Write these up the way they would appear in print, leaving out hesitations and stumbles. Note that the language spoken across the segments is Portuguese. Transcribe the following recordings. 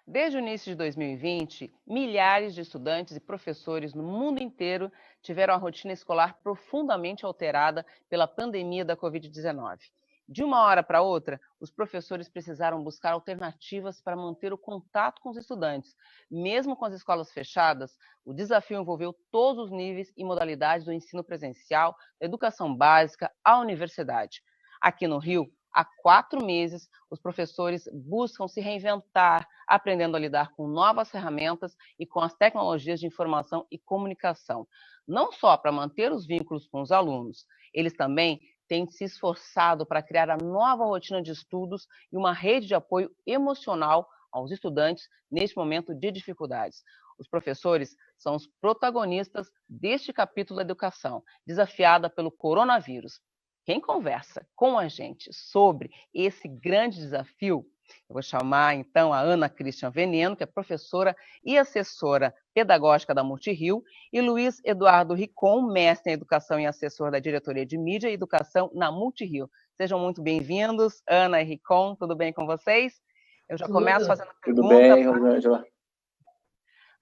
Desde o início de 2020, milhares de estudantes e professores no mundo inteiro tiveram a rotina escolar profundamente alterada pela pandemia da Covid-19. De uma hora para outra, os professores precisaram buscar alternativas para manter o contato com os estudantes. Mesmo com as escolas fechadas, o desafio envolveu todos os níveis e modalidades do ensino presencial, da educação básica à universidade. Aqui no Rio, há 4 meses, os professores buscam se reinventar, aprendendo a lidar com novas ferramentas e com as tecnologias de informação e comunicação. Não só para manter os vínculos com os alunos, eles também têm se esforçado para criar a nova rotina de estudos e uma rede de apoio emocional aos estudantes neste momento de dificuldades. Os professores são os protagonistas deste capítulo da educação, desafiada pelo coronavírus. Quem conversa com a gente sobre esse grande desafio, eu vou chamar então a Ana Christian Veneno, que é professora e assessora pedagógica da Multirio, e Luiz Eduardo Ricon, mestre em educação e assessor da diretoria de mídia e educação na Multirio. Sejam muito bem-vindos, Ana e Ricon, tudo bem com vocês? Eu já começo fazendo a pergunta. Tudo bem, Rosângela?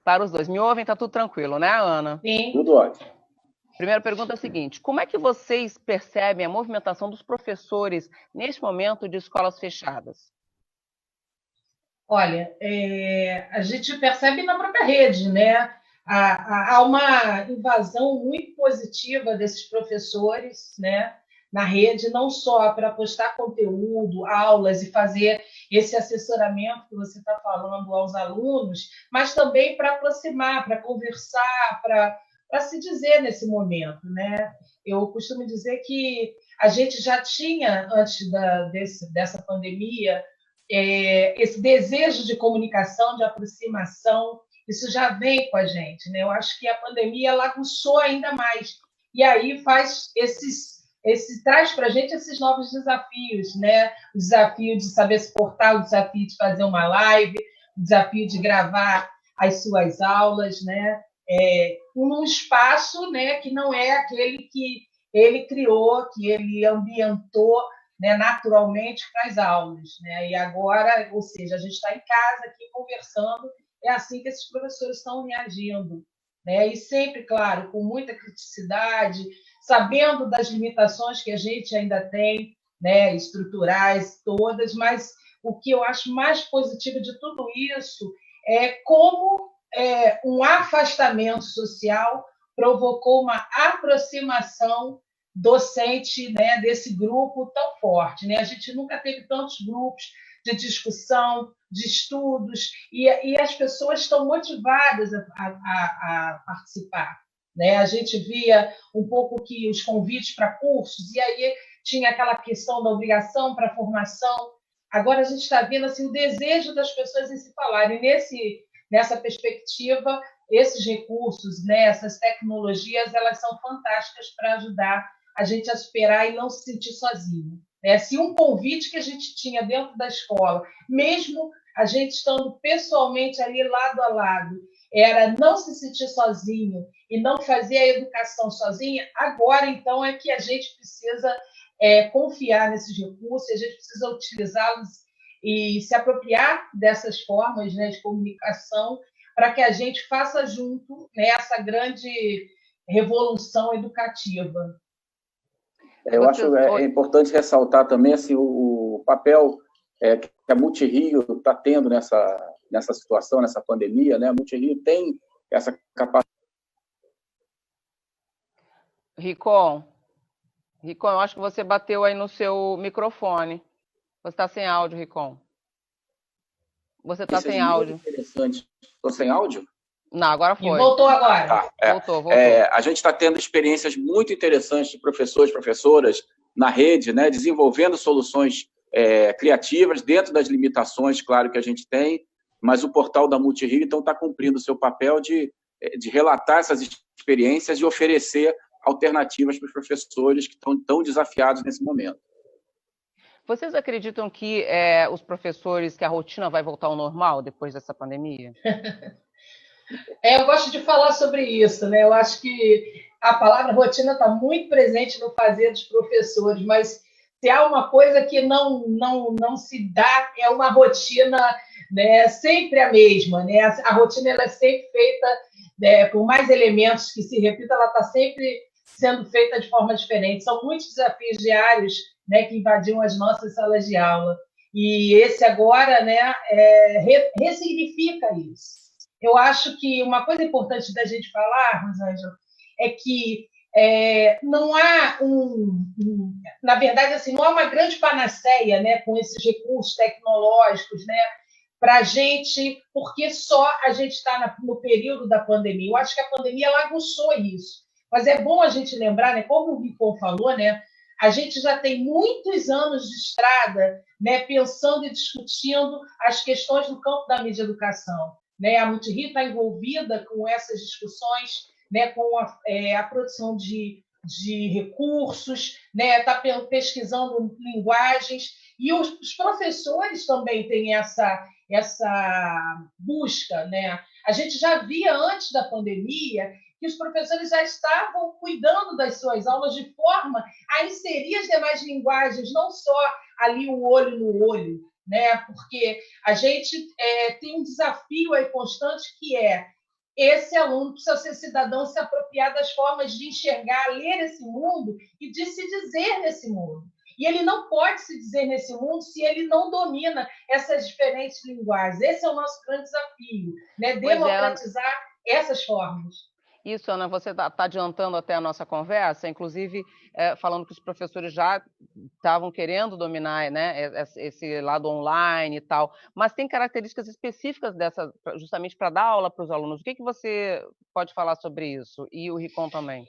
Para os dois. Me ouvem? Tá tudo tranquilo, né, Ana? Sim. Tudo ótimo. Primeira pergunta é a seguinte: como é que vocês percebem a movimentação dos professores neste momento de escolas fechadas? Olha, a gente percebe na própria rede, né? Há uma invasão muito positiva desses professores, né? Na rede, não só para postar conteúdo, aulas e fazer esse assessoramento que você está falando aos alunos, mas também para aproximar, para conversar, para se dizer nesse momento, né? Eu costumo dizer que a gente já tinha, antes dessa pandemia, esse desejo de comunicação, de aproximação, isso já vem com a gente, né? Eu acho que a pandemia ela aguçou ainda mais. E aí traz para a gente esses novos desafios, né? O desafio de saber se portar, o desafio de fazer uma live, o desafio de gravar as suas aulas, né? Num espaço, né, que não é aquele que ele criou, que ele ambientou, né, naturalmente para as aulas, né? E agora, ou seja, a gente está em casa aqui conversando, é assim que esses professores estão reagindo, né? E sempre, claro, com muita criticidade, sabendo das limitações que a gente ainda tem, né, estruturais todas, mas o que eu acho mais positivo de tudo isso é como um afastamento social provocou uma aproximação docente, né, desse grupo tão forte, né? A gente nunca teve tantos grupos de discussão, de estudos, e as pessoas estão motivadas a participar, né? A gente via um pouco que os convites para cursos, e aí tinha aquela questão da obrigação para a formação. Agora a gente está vendo assim, o desejo das pessoas em se falarem. Nessa perspectiva, esses recursos, né, essas tecnologias, elas são fantásticas para ajudar a gente a superar e não se sentir sozinho. Se um convite que a gente tinha dentro da escola, mesmo a gente estando pessoalmente ali lado a lado, era não se sentir sozinho e não fazer a educação sozinha, agora, então, é que a gente precisa confiar nesses recursos, a gente precisa utilizá-los e se apropriar dessas formas, né, de comunicação para que a gente faça junto, né, essa grande revolução educativa. Eu acho importante ressaltar também assim, o papel que a Multirio está tendo nessa situação, nessa pandemia, né? A Multirio tem essa capacidade. Ricon, eu acho que você bateu aí no seu microfone. Você está sem áudio, Ricon. Você está sem áudio. Interessante. Estou sem áudio? Não, agora foi. E voltou agora. Tá, voltou. A gente está tendo experiências muito interessantes de professores, professoras na rede, né, desenvolvendo soluções criativas dentro das limitações, claro, que a gente tem, mas o portal da Multirio, então, está cumprindo o seu papel de relatar essas experiências e oferecer alternativas para os professores que estão tão desafiados nesse momento. Vocês acreditam que os professores, que a rotina vai voltar ao normal depois dessa pandemia? Eu gosto de falar sobre isso, né? Eu acho que a palavra rotina está muito presente no fazer dos professores, mas se há uma coisa que não se dá, é uma rotina né? Sempre a mesma, né? A rotina ela é sempre feita, né, por mais elementos que se repitam, ela está sempre sendo feita de forma diferente. São muitos desafios diários, né, que invadiam as nossas salas de aula. E esse agora, né, ressignifica isso. Eu acho que uma coisa importante da gente falar, Rosângela, é que não há na verdade, assim, não há uma grande panaceia, né, com esses recursos tecnológicos, né, para a gente, porque só a gente está no período da pandemia. Eu acho que a pandemia ela aguçou isso. Mas é bom a gente lembrar, né, como o Rico falou, né, a gente já tem muitos anos de estrada, né, pensando e discutindo as questões do campo da mídia educação. Né? A Multirio está envolvida com essas discussões, né, com a produção de recursos, né, está pesquisando linguagens, e os professores também têm essa busca. Né? A gente já via antes da pandemia que os professores já estavam cuidando das suas aulas de forma a inserir as demais linguagens, não só ali o olho no olho, né? Porque a gente tem um desafio aí constante que é esse aluno precisa ser cidadão, se apropriar das formas de enxergar, ler esse mundo e de se dizer nesse mundo. E ele não pode se dizer nesse mundo se ele não domina essas diferentes linguagens. Esse é o nosso grande desafio, né? Democratizar essas formas. Isso, Ana, você está adiantando até a nossa conversa, inclusive falando que os professores já estavam querendo dominar, né, esse lado online e tal, mas tem características específicas dessa, justamente para dar aula para os alunos. O que você pode falar sobre isso? E o Ricom também.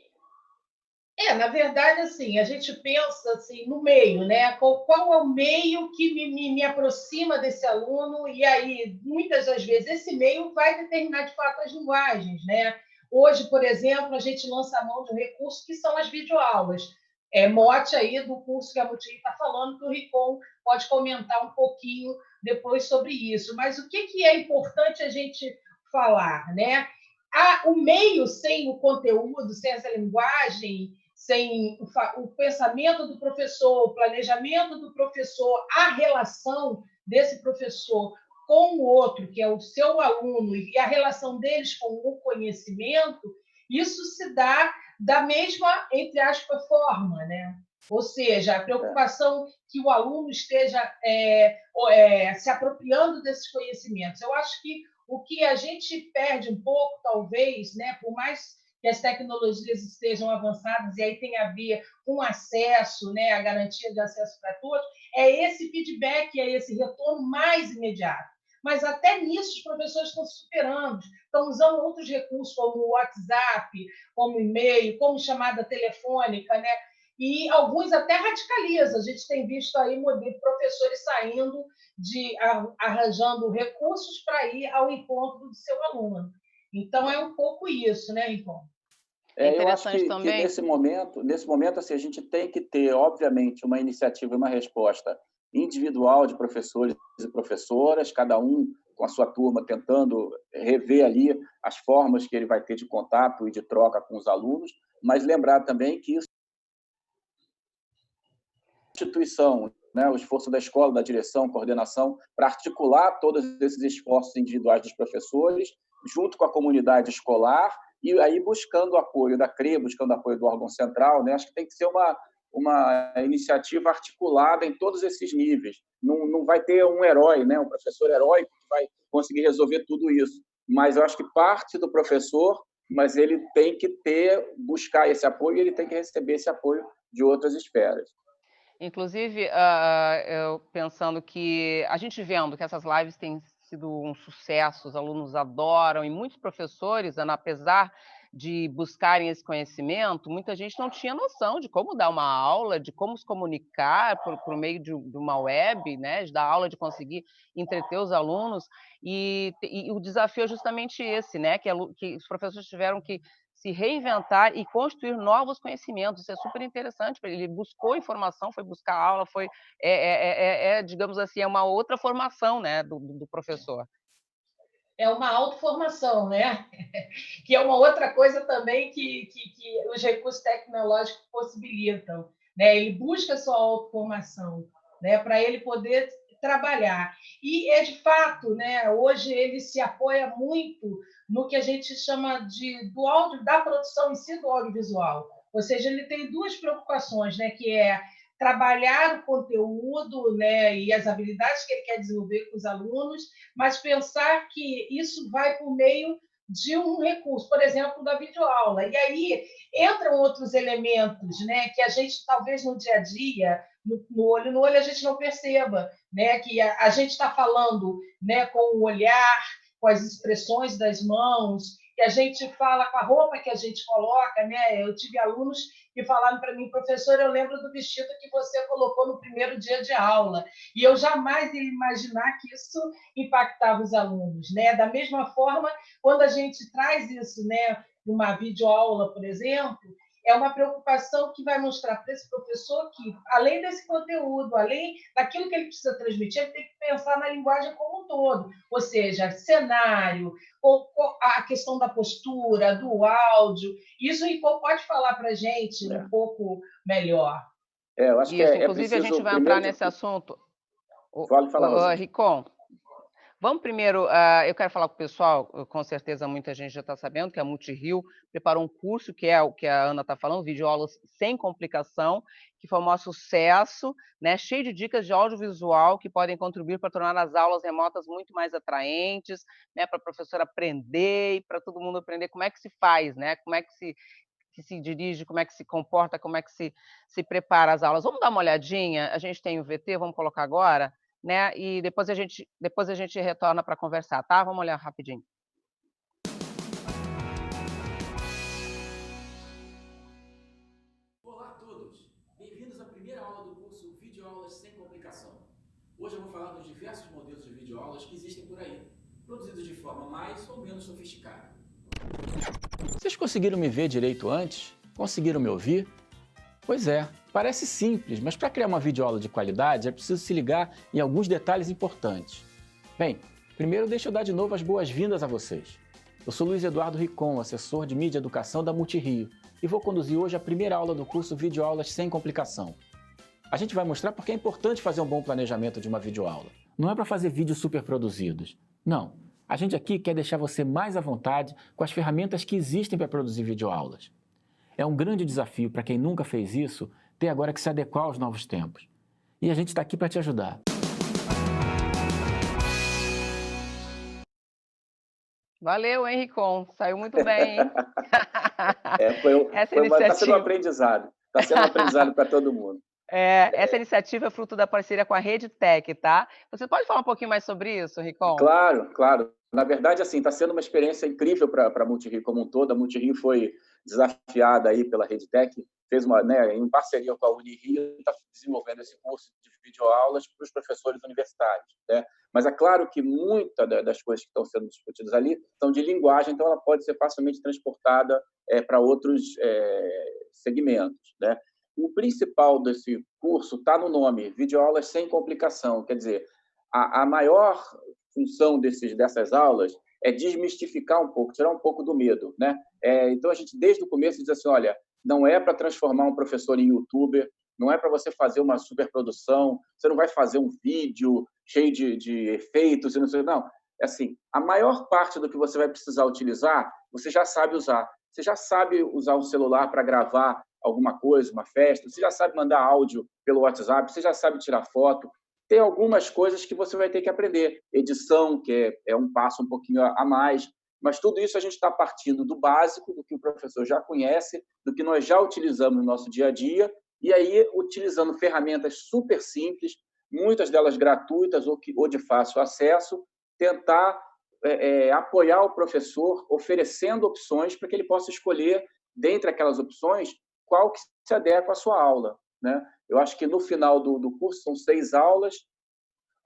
Na verdade, assim, a gente pensa assim, no meio, né? Qual é o meio que me aproxima desse aluno? E aí, muitas das vezes, esse meio vai determinar, de fato, as linguagens, né? Hoje, por exemplo, a gente lança a mão de um recurso que são as videoaulas. Mote aí do curso que a Multirio está falando, que o Ricom pode comentar um pouquinho depois sobre isso. Mas o que é importante a gente falar, né? O meio sem o conteúdo, sem essa linguagem, sem o pensamento do professor, o planejamento do professor, a relação desse professor com o outro, que é o seu aluno, e a relação deles com o conhecimento, isso se dá da mesma, entre aspas, forma, né? Ou seja, a preocupação que o aluno esteja se apropriando desses conhecimentos. Eu acho que o que a gente perde um pouco, talvez, né, por mais que as tecnologias estejam avançadas, e aí tem a ver com acesso, né, a garantia de acesso para todos, é esse feedback, é esse retorno mais imediato. Mas até nisso os professores estão se superando, estão usando outros recursos, como o WhatsApp, como e-mail, como chamada telefônica, né? E alguns até radicalizam. A gente tem visto aí professores saindo, arranjando recursos para ir ao encontro do seu aluno. Então, é um pouco isso, né, Ricom? Eu acho que nesse momento assim, a gente tem que ter, obviamente, uma iniciativa e uma resposta individual de professores e professoras, cada um com a sua turma tentando rever ali as formas que ele vai ter de contato e de troca com os alunos, mas lembrar também que isso é uma instituição, né, o esforço da escola, da direção, coordenação, para articular todos esses esforços individuais dos professores, junto com a comunidade escolar, e aí buscando o apoio da CRE, buscando o apoio do órgão central, né? Acho que tem que ser uma iniciativa articulada em todos esses níveis. Não vai ter um herói, né? Um professor heróico que vai conseguir resolver tudo isso. Mas eu acho que parte do professor, mas ele tem que buscar esse apoio e ele tem que receber esse apoio de outras esferas. Inclusive, eu pensando que a gente vendo que essas lives têm sido um sucesso, os alunos adoram, e muitos professores, Ana, apesar de buscarem esse conhecimento, muita gente não tinha noção de como dar uma aula, de como se comunicar por meio de uma web, né, de dar aula, de conseguir entreter os alunos, e o desafio é justamente esse, né, que os professores tiveram que se reinventar e construir novos conhecimentos. Isso é super interessante. Ele buscou informação, foi buscar aula, digamos assim, é uma outra formação, né, do professor. É uma autoformação, né? Que é uma outra coisa também que os recursos tecnológicos possibilitam. Né? Ele busca a sua autoformação, né? Para ele poder trabalhar. E é de fato, né, hoje ele se apoia muito no que a gente chama do áudio, da produção em si do audiovisual. Ou seja, ele tem duas preocupações, né, que é trabalhar o conteúdo, né, e as habilidades que ele quer desenvolver com os alunos, mas pensar que isso vai por meio de um recurso, por exemplo, da videoaula. E aí entram outros elementos, né, que a gente talvez no dia a dia, no olho a gente não perceba, né, que a gente está falando, né, com o olhar, com as expressões das mãos, que a gente fala com a roupa que a gente coloca, né? Eu tive alunos que falaram para mim, professor, eu lembro do vestido que você colocou no primeiro dia de aula, e eu jamais ia imaginar que isso impactava os alunos, né? Da mesma forma, quando a gente traz isso, né, numa videoaula, por exemplo, é uma preocupação que vai mostrar para esse professor que, além desse conteúdo, além daquilo que ele precisa transmitir, ele tem que pensar na linguagem como um todo, ou seja, cenário, a questão da postura, do áudio. Isso o Rico pode falar para a gente um pouco melhor. Eu acho Isso, que inclusive preciso, a gente vai entrar nesse assunto. Pode falar, Rosana. Ricom, vamos primeiro, eu quero falar com o pessoal, com certeza muita gente já está sabendo que a Multirio preparou um curso, que é o que a Ana está falando, videoaulas sem complicação, que foi um maior sucesso, né, cheio de dicas de audiovisual que podem contribuir para tornar as aulas remotas muito mais atraentes, né, para a professora aprender e para todo mundo aprender como é que se faz, né, como é que se dirige, como é que se comporta, como é que se prepara as aulas. Vamos dar uma olhadinha? A gente tem o VT, vamos colocar agora? Né? E depois a gente retorna para conversar, tá? Vamos olhar rapidinho. Olá a todos! Bem-vindos à primeira aula do curso Videoaulas Sem Complicação. Hoje eu vou falar dos diversos modelos de videoaulas que existem por aí, produzidos de forma mais ou menos sofisticada. Vocês conseguiram me ver direito antes? Conseguiram me ouvir? Pois é, parece simples, mas para criar uma videoaula de qualidade é preciso se ligar em alguns detalhes importantes. Bem, primeiro deixa eu dar de novo as boas-vindas a vocês. Eu sou Luiz Eduardo Ricom, assessor de mídia e educação da Multirio, e vou conduzir hoje a primeira aula do curso Videoaulas Sem Complicação. A gente vai mostrar porque é importante fazer um bom planejamento de uma videoaula. Não é para fazer vídeos super produzidos. Não, a gente aqui quer deixar você mais à vontade com as ferramentas que existem para produzir videoaulas. É um grande desafio para quem nunca fez isso, ter agora que se adequar aos novos tempos. E a gente está aqui para te ajudar. Valeu, Henricom. Saiu muito bem, hein? Está sendo um aprendizado. Está sendo um aprendizado para todo mundo. Essa iniciativa é fruto da parceria com a Rede Tech, tá? Você pode falar um pouquinho mais sobre isso, Ricom? Claro, claro. Na verdade, assim, está sendo uma experiência incrível para a Multirio como um todo. A Multirio foi desafiada aí pela Rede Tech, fez uma, né, em parceria com a Unirio, está desenvolvendo esse curso de videoaulas para os professores universitários, né? Mas é claro que muitas das coisas que estão sendo discutidas ali são de linguagem, então ela pode ser facilmente transportada para outros segmentos, né? O principal desse curso está no nome, Videoaulas Sem Complicação, quer dizer, a maior função dessas aulas é desmistificar um pouco, tirar um pouco do medo, né? Então, a gente, desde o começo, diz assim, olha, não é para transformar um professor em youtuber, não é para você fazer uma superprodução, você não vai fazer um vídeo cheio de efeitos, não. É assim, a maior parte do que você vai precisar utilizar, você já sabe usar. Você já sabe usar um celular para gravar alguma coisa, uma festa, você já sabe mandar áudio pelo WhatsApp, você já sabe tirar foto. Tem algumas coisas que você vai ter que aprender. Edição, que é um passo um pouquinho a mais, mas tudo isso a gente está partindo do básico, do que o professor já conhece, do que nós já utilizamos no nosso dia a dia, e aí, utilizando ferramentas super simples, muitas delas gratuitas ou de fácil acesso, tentar apoiar o professor, oferecendo opções para que ele possa escolher, dentre aquelas opções, qual que se adequa à sua aula, né? Eu acho que no final do curso, são 6 aulas,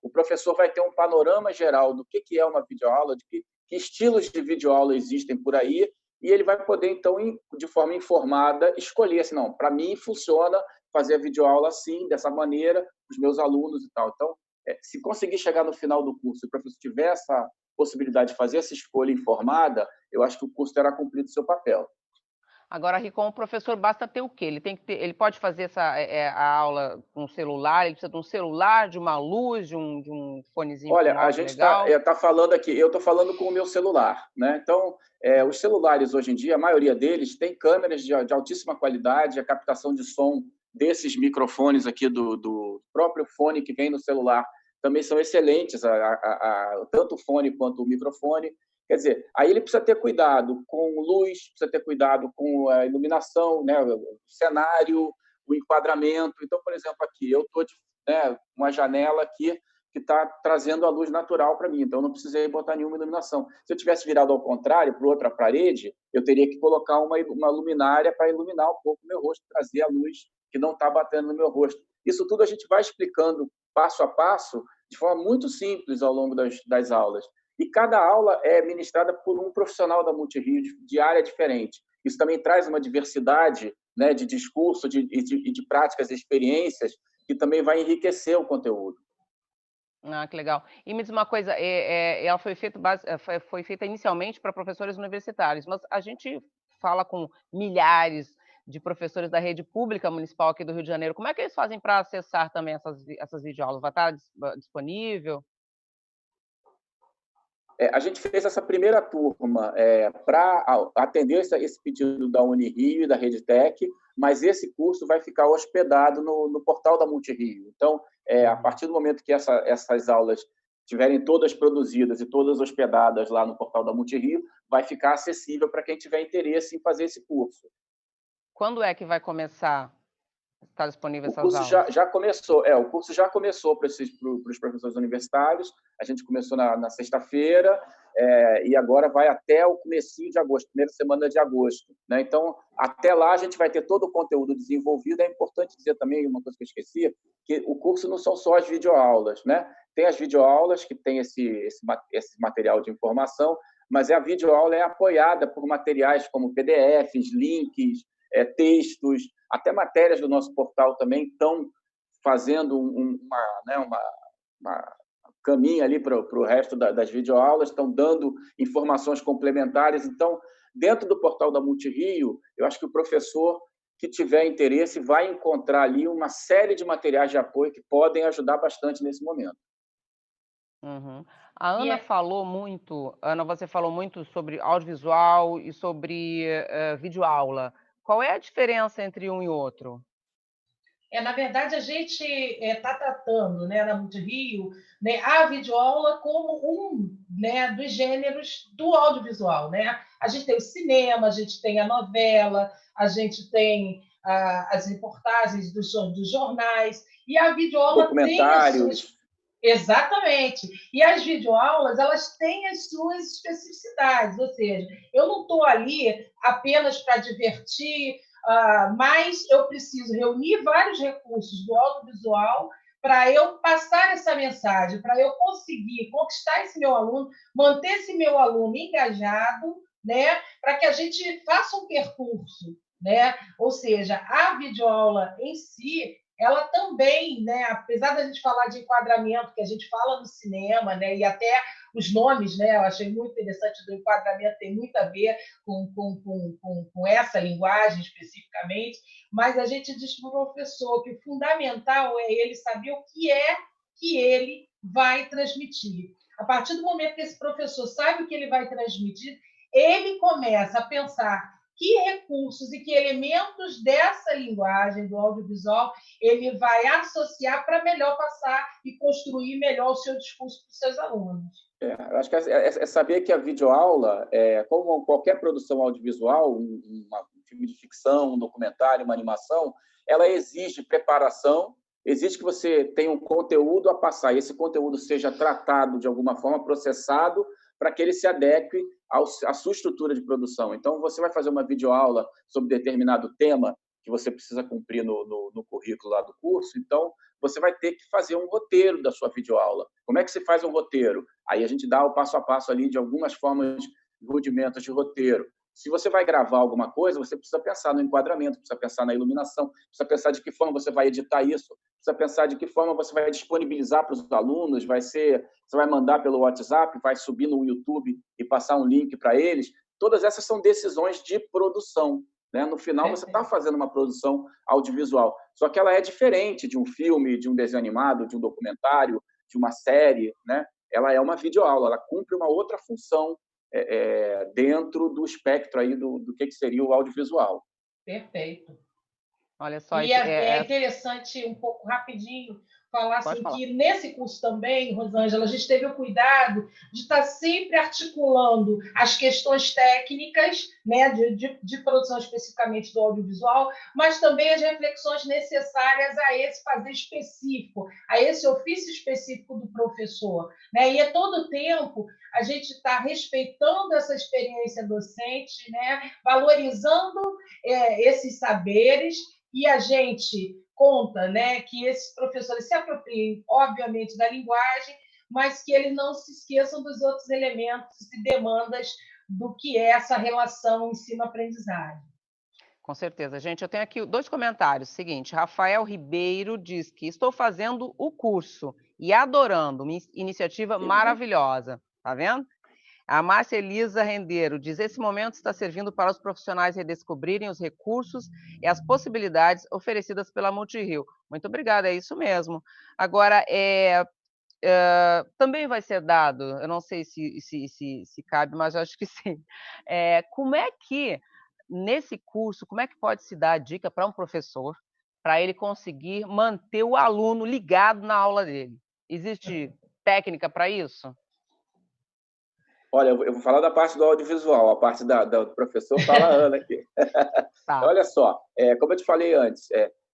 o professor vai ter um panorama geral do que é uma videoaula, de que estilos de videoaula existem por aí, e ele vai poder, então, de forma informada, escolher assim, não, para mim funciona fazer a videoaula assim, dessa maneira, os meus alunos e tal. Então, se conseguir chegar no final do curso, se o professor tiver essa possibilidade de fazer essa escolha informada, eu acho que o curso terá cumprido seu papel. Agora, Ricom, o professor basta ter o quê? Ele pode fazer a aula com celular, ele precisa de um celular, de uma luz, de um fonezinho Olha, com a áudio gente está legal? tá falando aqui, eu estou falando com o meu celular, né? Então, os celulares hoje em dia, a maioria deles tem câmeras de altíssima qualidade, a captação de som desses microfones aqui do próprio fone que vem no celular também são excelentes, tanto o fone quanto o microfone. Quer dizer, aí ele precisa ter cuidado com luz, precisa ter cuidado com a iluminação, né? O cenário, o enquadramento. Então, por exemplo, aqui, eu estou uma janela aqui que está trazendo a luz natural para mim, então não precisei botar nenhuma iluminação. Se eu tivesse virado ao contrário, para outra parede, eu teria que colocar uma luminária para iluminar um pouco o meu rosto, trazer a luz que não está batendo no meu rosto. Isso tudo a gente vai explicando passo a passo, de forma muito simples ao longo das aulas. E cada aula é ministrada por um profissional da Multirio de área diferente. Isso também traz uma diversidade, né, de discurso, de práticas e experiências, que também vai enriquecer o conteúdo. Ah, que legal. E me diz uma coisa, ela foi feita inicialmente para professores universitários, mas a gente fala com milhares de professores da rede pública municipal aqui do Rio de Janeiro. Como é que eles fazem para acessar também essas videoaulas? Vai estar disponível? A gente fez essa primeira turma para atender esse pedido da Unirio e da RedeTec, mas esse curso vai ficar hospedado no portal da Multirio. Então, a partir do momento que essas aulas estiverem todas produzidas e todas hospedadas lá no portal da Multirio, vai ficar acessível para quem tiver interesse em fazer esse curso. Quando é que vai começar? Está disponível essas aulas? O curso já começou. O curso já começou para os professores universitários. A gente começou na sexta-feira e agora vai até o comecinho de agosto, primeira semana de agosto, né? Então, até lá a gente vai ter todo o conteúdo desenvolvido. É importante dizer também uma coisa que eu esqueci, que o curso não são só as videoaulas, né? Tem as videoaulas que tem esse material de informação, mas a videoaula é apoiada por materiais como PDFs, links, textos, até matérias do nosso portal também estão fazendo uma caminho ali para o resto das videoaulas, estão dando informações complementares. Então, dentro do portal da Multirio, eu acho que o professor que tiver interesse vai encontrar ali uma série de materiais de apoio que podem ajudar bastante nesse momento. Uhum. A Ana falou muito, Ana, você falou muito sobre audiovisual e sobre videoaula. Qual é a diferença entre um e outro? Na verdade, a gente está tratando, né, na Multirio, né, a videoaula como né, dos gêneros do audiovisual, né? A gente tem o cinema, a gente tem a novela, a gente tem as reportagens dos jornais, e a videoaula tem as suas... Exatamente. E as videoaulas, elas têm as suas especificidades, ou seja, eu não estou ali apenas para divertir, mas eu preciso reunir vários recursos do audiovisual para eu passar essa mensagem, para eu conseguir conquistar esse meu aluno, manter esse meu aluno engajado, né, para que a gente faça um percurso, né? Ou seja, a videoaula em si, ela também, né, apesar da gente falar de enquadramento, que a gente fala no cinema, né, e até os nomes, né, eu achei muito interessante do enquadramento, tem muito a ver com essa linguagem especificamente, mas a gente diz para o professor que o fundamental é ele saber o que é que ele vai transmitir. A partir do momento que esse professor sabe o que ele vai transmitir, ele começa a pensar que recursos e que elementos dessa linguagem do audiovisual ele vai associar para melhor passar e construir melhor o seu discurso para os seus alunos. Eu acho que é saber que a videoaula, como qualquer produção audiovisual, um filme de ficção, um documentário, uma animação, ela exige preparação, exige que você tenha um conteúdo a passar, e esse conteúdo seja tratado de alguma forma, processado, para que ele se adeque à sua estrutura de produção. Então, você vai fazer uma videoaula sobre determinado tema que você precisa cumprir no currículo lá do curso, então você vai ter que fazer um roteiro da sua videoaula. Como é que se faz um roteiro? Aí a gente dá o passo a passo ali de algumas formas, rudimentos de roteiro. Se você vai gravar alguma coisa, você precisa pensar no enquadramento, precisa pensar na iluminação, precisa pensar de que forma você vai editar isso, precisa pensar de que forma você vai disponibilizar para os alunos, você vai mandar pelo WhatsApp, vai subir no YouTube e passar um link para eles. Todas essas são decisões de produção. né? No final, você está fazendo uma produção audiovisual. Só que ela é diferente de um filme, de um desenho animado, de um documentário, de uma série, né? Ela é uma videoaula, ela cumpre uma outra função dentro do espectro aí do que seria o audiovisual. Perfeito. Olha só, E é interessante, um pouco rapidinho, falar assim, que nesse curso também, Rosângela, a gente teve o cuidado de estar sempre articulando as questões técnicas, né, de produção especificamente do audiovisual, mas também as reflexões necessárias a esse fazer específico, a esse ofício específico do professor, né? E a todo tempo a gente está respeitando essa experiência docente, né, valorizando esses saberes, e a gente conta, né, que esses professores se apropriem, obviamente, da linguagem, mas que eles não se esqueçam dos outros elementos e demandas do que é essa relação ensino-aprendizagem. Com certeza. Gente, eu tenho aqui 2 comentários. Seguinte, Rafael Ribeiro diz que estou fazendo o curso e adorando, uma iniciativa maravilhosa. Tá vendo? A Márcia Elisa Rendeiro diz: esse momento está servindo para os profissionais redescobrirem os recursos e as possibilidades oferecidas pela Multirio. Muito obrigada, é isso mesmo. Agora, também vai ser dado, eu não sei se cabe, mas eu acho que sim. Como é que, nesse curso, como é que pode se dar a dica para um professor, para ele conseguir manter o aluno ligado na aula dele? Existe técnica para isso? Olha, eu vou falar da parte do audiovisual, a parte do professor fala a Ana aqui. Tá. Olha só, como eu te falei antes,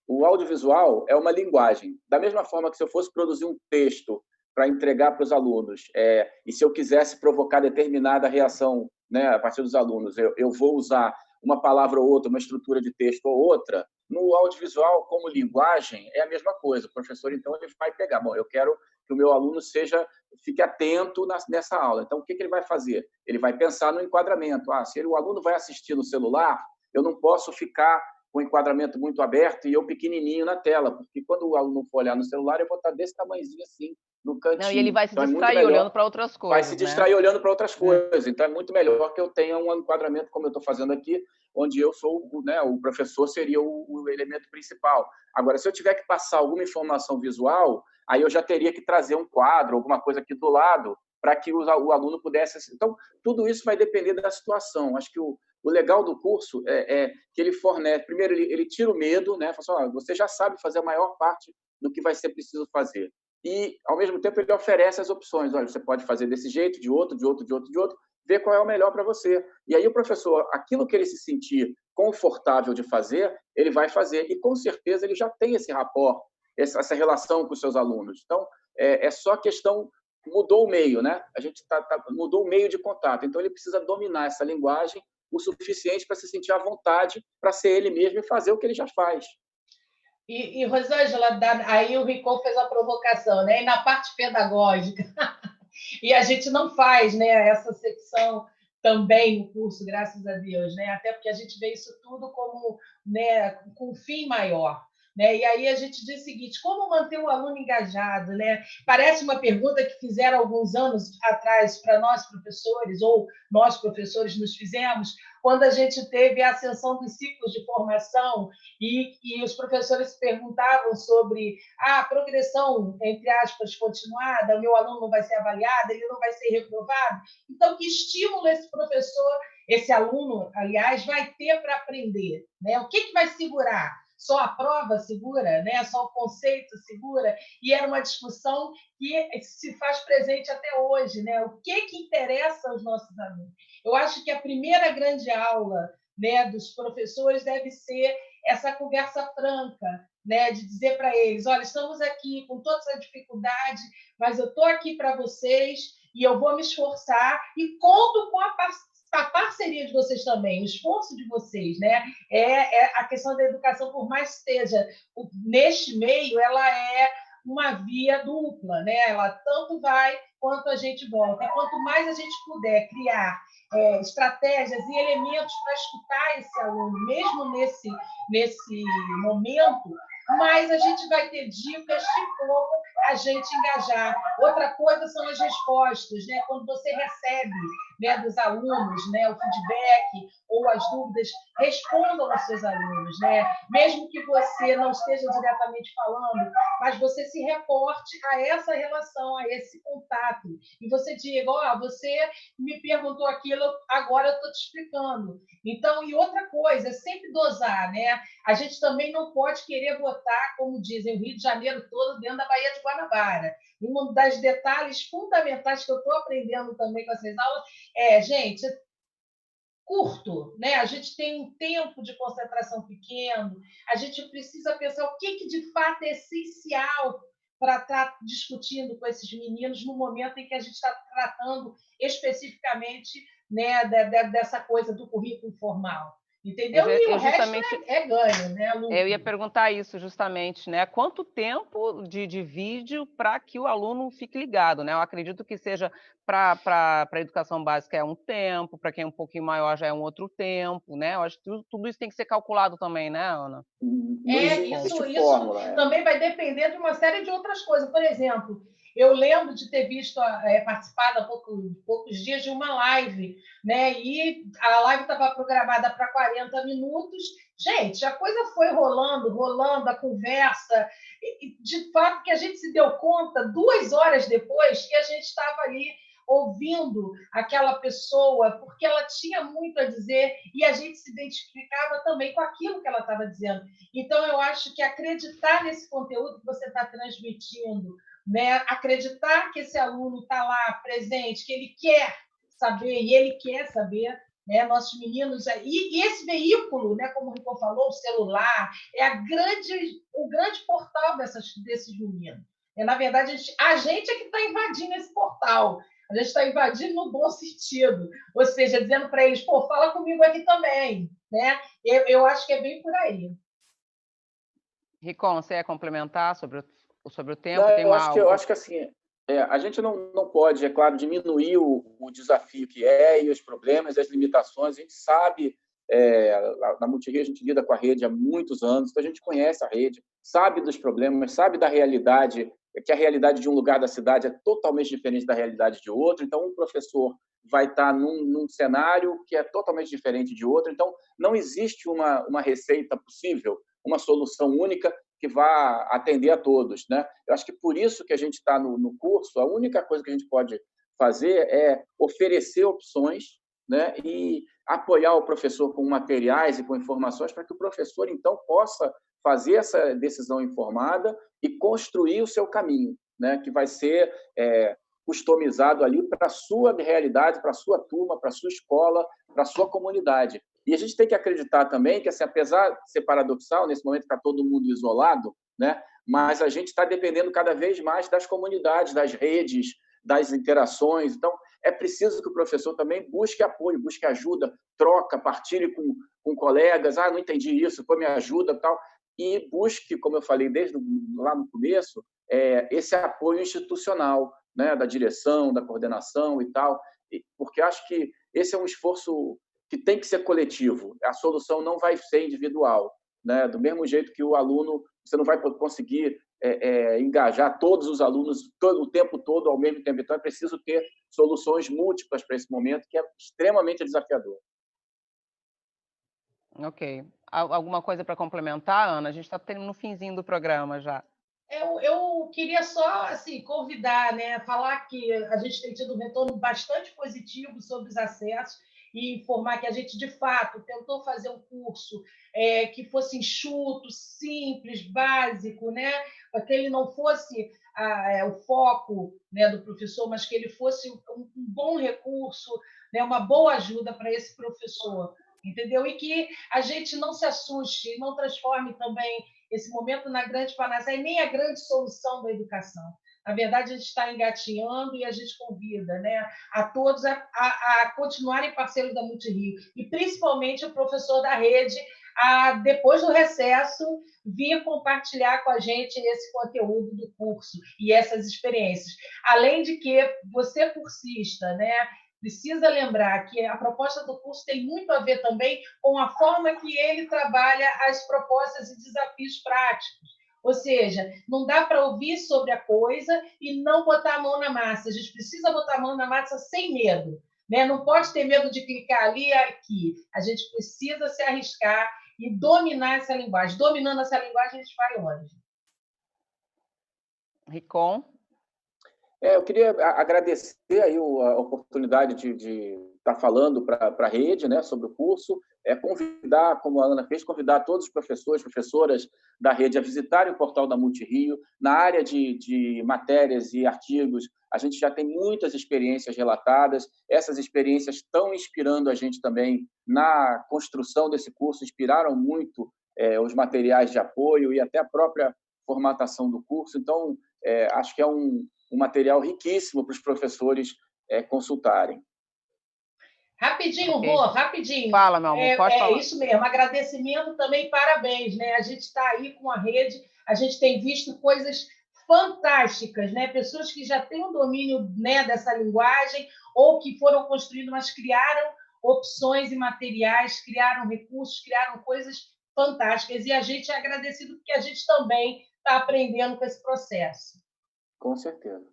o audiovisual é uma linguagem. Da mesma forma que se eu fosse produzir um texto para entregar para os alunos, e se eu quisesse provocar determinada reação, né, a partir dos alunos, eu vou usar uma palavra ou outra, uma estrutura de texto ou outra, no audiovisual, como linguagem, é a mesma coisa. O professor, então, ele vai pegar, bom, eu quero que o meu aluno fique atento nessa aula. Então, o que ele vai fazer? Ele vai pensar no enquadramento. Se o aluno vai assistir no celular, eu não posso ficar com o enquadramento muito aberto e eu pequenininho na tela, porque quando o aluno for olhar no celular, eu vou estar desse tamanhozinho assim, no cantinho. Não, e ele vai se então, distrair olhando para outras coisas. Vai se distrair olhando para outras coisas. Então, é muito melhor que eu tenha um enquadramento, como eu estou fazendo aqui, onde eu sou, né, o professor seria o elemento principal. Agora, se eu tiver que passar alguma informação visual, aí eu já teria que trazer um quadro, alguma coisa aqui do lado, para que o aluno pudesse... Então, tudo isso vai depender da situação. Acho que o legal do curso é que ele fornece... Primeiro, ele tira o medo, né? Fala assim, você já sabe fazer a maior parte do que vai ser preciso fazer. E, ao mesmo tempo, ele oferece as opções. Olha, você pode fazer desse jeito, de outro, ver qual é o melhor para você. E aí o professor, aquilo que ele se sentir confortável de fazer, ele vai fazer. E, com certeza, ele já tem esse rapport, essa relação com os seus alunos. Então, é só questão... Mudou o meio, né? A gente mudou o meio de contato. Então, ele precisa dominar essa linguagem o suficiente para se sentir à vontade para ser ele mesmo e fazer o que ele já faz. E Rosângela, aí o Ricon fez a provocação, né? E na parte pedagógica, e a gente não faz, né, essa secção também no curso, graças a Deus, né? Até porque a gente vê isso tudo como, né, com um fim maior. Né? E aí a gente diz o seguinte: como manter o aluno engajado? Né? Parece uma pergunta que fizeram alguns anos atrás para nós professores, ou nós professores nos fizemos, quando a gente teve a ascensão dos ciclos de formação e os professores perguntavam sobre a progressão, entre aspas, continuada, o meu aluno não vai ser avaliado, ele não vai ser reprovado. Então, que estímulo esse professor, esse aluno, aliás, vai ter para aprender? Né? O que vai segurar? Só a prova segura, né? Só o conceito segura? E era uma discussão que se faz presente até hoje, né? O que interessa aos nossos alunos? Eu acho que a primeira grande aula, né, dos professores deve ser essa conversa franca, né, de dizer para eles: olha, estamos aqui com toda essa dificuldade, mas eu estou aqui para vocês e eu vou me esforçar e conto com a parceria de vocês também, o esforço de vocês, né? A questão da educação, por mais que esteja neste meio, ela é uma via dupla, né? Ela tanto vai quanto a gente volta. E quanto mais a gente puder criar estratégias e elementos para escutar esse aluno, mesmo nesse momento, mas a gente vai ter dicas de como a gente engajar. Outra coisa são as respostas, né? Quando você recebe, né, dos alunos, né, o feedback ou as dúvidas, respondam aos seus alunos, né? Mesmo que você não esteja diretamente falando, mas você se reporte a essa relação, a esse contato. E você diga, ó, você me perguntou aquilo, agora eu estou te explicando. Então, e outra coisa, sempre dosar, né? A gente também não pode querer botar, como dizem, o Rio de Janeiro todo dentro da Baía de Guanabara. Um dos detalhes fundamentais que eu estou aprendendo também com essas aulas é, gente, curto, né? A gente tem um tempo de concentração pequeno, a gente precisa pensar o que de fato é essencial para estar discutindo com esses meninos no momento em que a gente está tratando especificamente, né, dessa coisa do currículo formal. Entendeu? E o resto é ganho, né, Lu? Eu ia perguntar isso justamente, né? Quanto tempo de vídeo para que o aluno fique ligado, né? Eu acredito que seja para a educação básica é um tempo, para quem é um pouquinho maior já é um outro tempo, né? Eu acho que tudo isso tem que ser calculado também, né, Ana? Isso também vai depender de uma série de outras coisas. Por exemplo, eu lembro de ter visto, participado há poucos dias de uma live, né? E a live estava programada para 40 minutos. Gente, a coisa foi rolando, a conversa. E, de fato, que a gente se deu conta 2 horas depois que a gente estava ali ouvindo aquela pessoa, porque ela tinha muito a dizer e a gente se identificava também com aquilo que ela estava dizendo. Então, eu acho que acreditar nesse conteúdo que você está transmitindo, né? Acreditar que esse aluno está lá presente, que ele quer saber e ele quer saber, né? Nossos meninos e esse veículo, né? Como o Rico falou, o celular é o grande portal desses meninos. Na verdade, a gente é que está invadindo esse portal. A gente está invadindo no bom sentido, ou seja, dizendo para eles, pô, fala comigo aqui também, né? Eu acho que é bem por aí. Ricon, você ia complementar sobre o tempo? Não, eu acho que assim, a gente não pode, é claro, diminuir o desafio que é e os problemas, as limitações. A gente sabe, na Multirio a gente lida com a rede há muitos anos, então a gente conhece a rede, sabe dos problemas, sabe da realidade, que a realidade de um lugar da cidade é totalmente diferente da realidade de outro. Então, um professor vai estar num cenário que é totalmente diferente de outro. Então, não existe uma receita possível, uma solução única que vá atender a todos, né? Eu acho que por isso que a gente está no curso, a única coisa que a gente pode fazer é oferecer opções, né? E apoiar o professor com materiais e com informações para que o professor, então, possa fazer essa decisão informada e construir o seu caminho, né? Que vai ser customizado ali para a sua realidade, para a sua turma, para a sua escola, para a sua comunidade. E a gente tem que acreditar também que, assim, apesar de ser paradoxal, nesse momento está todo mundo isolado, né? Mas a gente está dependendo cada vez mais das comunidades, das redes, das interações. Então, é preciso que o professor também busque apoio, busque ajuda, troca, partilhe com colegas. Não entendi isso, pô, me ajuda, tal. E busque, como eu falei desde lá no começo, esse apoio institucional, né? Da direção, da coordenação e tal, porque acho que esse é um esforço que tem que ser coletivo. A solução não vai ser individual, né? Do mesmo jeito que o aluno, você não vai conseguir engajar todos os alunos o tempo todo ao mesmo tempo. Então, é preciso ter soluções múltiplas para esse momento, que é extremamente desafiador. Ok. Alguma coisa para complementar, Ana? A gente está no finzinho do programa já. Eu queria só assim, convidar, né, falar que a gente tem tido um retorno bastante positivo sobre os acessos e informar que a gente, de fato, tentou fazer um curso que fosse enxuto, simples, básico, né, para que ele não fosse o foco, né, do professor, mas que ele fosse um bom recurso, né, uma boa ajuda para esse professor, entendeu? E que a gente não se assuste, não transforme também esse momento na grande panaceia, nem a grande solução da educação. Na verdade, a gente está engatinhando e a gente convida, né, a todos a continuarem parceiros da Multirio, e principalmente o professor da rede, depois do recesso, vir compartilhar com a gente esse conteúdo do curso e essas experiências. Além de que você, cursista, né, precisa lembrar que a proposta do curso tem muito a ver também com a forma que ele trabalha as propostas e desafios práticos. Ou seja, não dá para ouvir sobre a coisa e não botar a mão na massa. A gente precisa botar a mão na massa sem medo, né? Não pode ter medo de clicar ali e aqui. A gente precisa se arriscar e dominar essa linguagem. Dominando essa linguagem, a gente vai longe. Ricom? Eu queria agradecer aí a oportunidade de estar falando para a rede, né, sobre o curso, convidar, como a Ana fez, convidar todos os professores, professoras da rede a visitarem o portal da Multirio. Na área de matérias e artigos, a gente já tem muitas experiências relatadas. Essas experiências estão inspirando a gente também na construção desse curso, inspiraram muito os materiais de apoio e até a própria formatação do curso. Então, acho que é um material riquíssimo para os professores consultarem. Rapidinho, Rô, rapidinho. Fala, meu amor, pode falar. É isso mesmo, agradecimento também, parabéns, né? A gente está aí com a rede, a gente tem visto coisas fantásticas, né? Pessoas que já têm um domínio, né, dessa linguagem ou que foram construindo, mas criaram opções e materiais, criaram recursos, criaram coisas fantásticas. E a gente é agradecido porque a gente também está aprendendo com esse processo. Com certeza.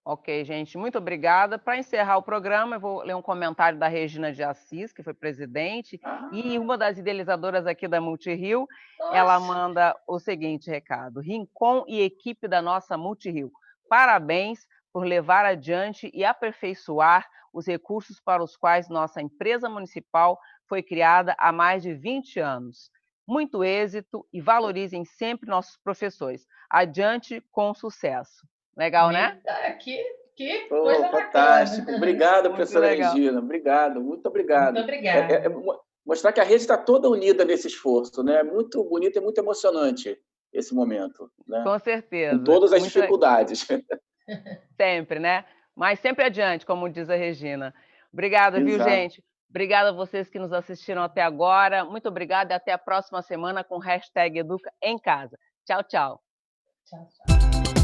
Ok, gente, muito obrigada. Para encerrar o programa, eu vou ler um comentário da Regina de Assis, que foi presidente, e uma das idealizadoras aqui da Multirio. Ela manda o seguinte recado: Rincon e equipe da nossa Multirio, parabéns por levar adiante e aperfeiçoar os recursos para os quais nossa empresa municipal foi criada há mais de 20 anos. Muito êxito e valorizem sempre nossos professores. Adiante com sucesso. Legal, né? Que coisa fantástico. Bacana. Obrigado, professora Regina. Obrigado, muito obrigado. Muito obrigada. Mostrar que a rede está toda unida nesse esforço, né? Muito bonito e muito emocionante esse momento, né? Com certeza. Com todas as dificuldades. Sempre, né? Mas sempre adiante, como diz a Regina. Obrigada, viu, gente? Obrigada a vocês que nos assistiram até agora. Muito obrigada e até a próxima semana com o #EducaEmCasa. Tchau, tchau. Tchau, tchau.